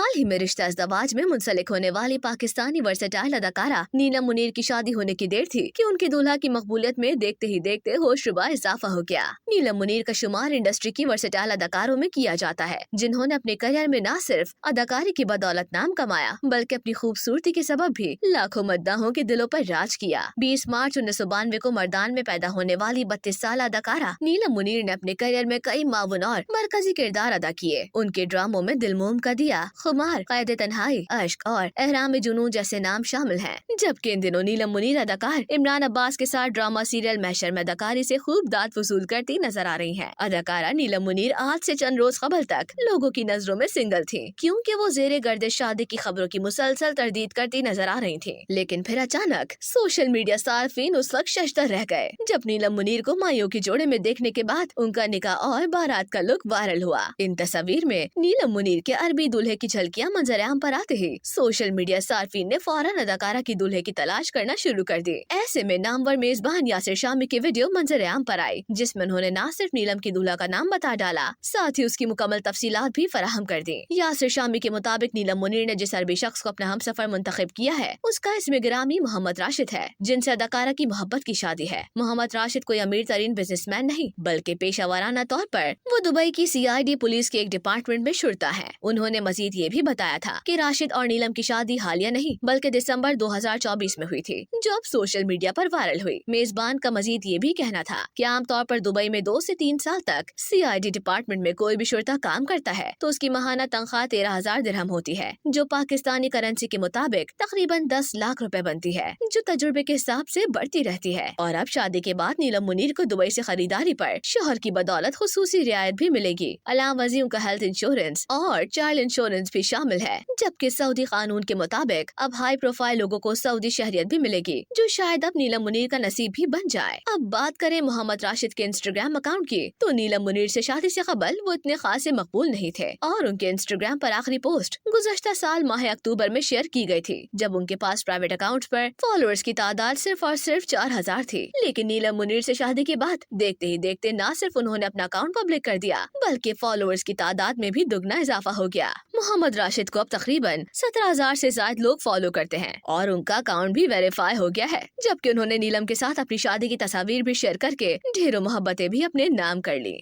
हाल ही में रिश्ता इज़्दवाज में मुंसलिक होने वाली पाकिस्तानी वर्सेटाइल अदाकारा नीलम मुनीर की शादी होने की देर थी कि उनकी दूल्हा की मकबूलियत में देखते ही देखते होशरुबा इजाफा हो गया। नीलम मुनीर का शुमार इंडस्ट्री की वर्सेटाइल अदाकारों में किया जाता है, जिन्होंने अपने करियर में न सिर्फ अदाकारी की बदौलत नाम कमाया, बल्कि अपनी खूबसूरती के सबब भी लाखों मद्दाहों के दिलों पर राज किया। 20 मार्च 1992 को मर्दान में पैदा होने वाली 32 साल अदाकारा नीलम मुनीर ने अपने करियर में कई मावन और मरकजी किरदार अदा किए। उनके ड्रामों में दिलमोम का दिया, खुमार, कैद तन्हाई, अश्क और एहराम जुनून जैसे नाम शामिल हैं। जबकि इन दिनों नीलम मुनीर अदाकार इमरान अब्बास के साथ ड्रामा सीरियल महशर में अदाकारी से खूब दाद वसूल करती नजर आ रही हैं। अदाकारा नीलम मुनीर आज से चंद रोज कबल तक लोगों की नजरों में सिंगल थी, क्योंकि वो जेरे गर्दिश शादी की खबरों की मुसलसल तरदीद करती नजर आ रही थी। लेकिन फिर अचानक सोशल मीडिया सार्फिन उस वक्त शशदर रह गए जब नीलम मुनीर को माइयों के जोड़े में देखने के बाद उनका निकाह और बारात का लुक वायरल हुआ। इन तस्वीर में नीलम मुनीर के अरबी दूल्हे की झलकियां मंजर आम पर आते ही सोशल मीडिया सार्फिन ने फौरन अदाकारा की दूल्हे की तलाश करना शुरू कर दी। ऐसे में नामवर मेजबान यासिर शामी की वीडियो मंजर आम पर आई, जिसमें उन्होंने न सिर्फ नीलम की दूल्हा का नाम बता डाला, साथ ही उसकी मुकम्मल तफसीलात भी फराहम कर दी। यासिर शामी के मुताबिक नीलम मुनीर ने जिस अरबी शख्स को अपना हमसफर मुंतखब किया है, उसका इसमें गिरामी मोहम्मद राशिद है, जिनसे अदाकारा की मोहब्बत की शादी है। मोहम्मद राशिद कोई अमीर तरीन बिजनेसमैन नहीं, बल्कि पेशा वाराना तौर पर वो दुबई की CID पुलिस के एक डिपार्टमेंट में शुरता है। उन्होंने मजीद ये भी बताया था कि राशिद और नीलम की शादी हालिया नहीं बल्कि दिसंबर 2024 में हुई थी, जो अब सोशल मीडिया पर वायरल हुई। मेजबान का मजीद ये भी कहना था कि आमतौर पर दुबई में 2 से 3 साल तक CID डिपार्टमेंट में कोई भी शुरता काम करता है तो उसकी माहाना तनख्वाह 13,000 दिरहम होती है, जो पाकिस्तानी करेंसी के मुताबिक तकरीबन 10 लाख रुपए बनती है, जो तजुर्बे के हिसाब से बढ़ती रहती है। और अब शादी के बाद नीलम मुनीर को दुबई से खरीदारी पर शोहर की बदौलत खुसूसी रियायत भी मिलेगी। अलावा उनका हेल्थ इंश्योरेंस और चाइल्ड इंश्योरेंस भी शामिल है, जबकि सऊदी कानून के मुताबिक अब हाई प्रोफाइल लोगों को सऊदी शहरियत भी मिलेगी, जो शायद अब नीलम मुनीर का नसीब भी बन जाए। अब बात करें मोहम्मद राशिद के इंस्टाग्राम अकाउंट की, तो नीलम मुनीर से शादी से कबल वो इतने खास मकबूल नहीं थे और उनके इंस्टाग्राम पर आखिरी पोस्ट गुज़श्ता साल माह अक्टूबर में शेयर की गई थी, जब उनके पास प्राइवेट अकाउंट पर फॉलोअर्स की तादाद सिर्फ और सिर्फ 4,000 थी। लेकिन नीलम मुनीर से शादी के बाद देखते ही देखते न सिर्फ उन्होंने अपना अकाउंट पब्लिक कर दिया, बल्कि फॉलोअर्स की तादाद में भी दुगना इजाफा हो गया। मोहम्मद राशिद को अब तकरीबन 17,000 से ज्यादा लोग फॉलो करते हैं और उनका अकाउंट भी वेरीफाई हो गया है, जबकि उन्होंने नीलम के साथ अपनी शादी की तस्वीर भी शेयर करके ढेरों मोहब्बतें भी अपने नाम कर ली।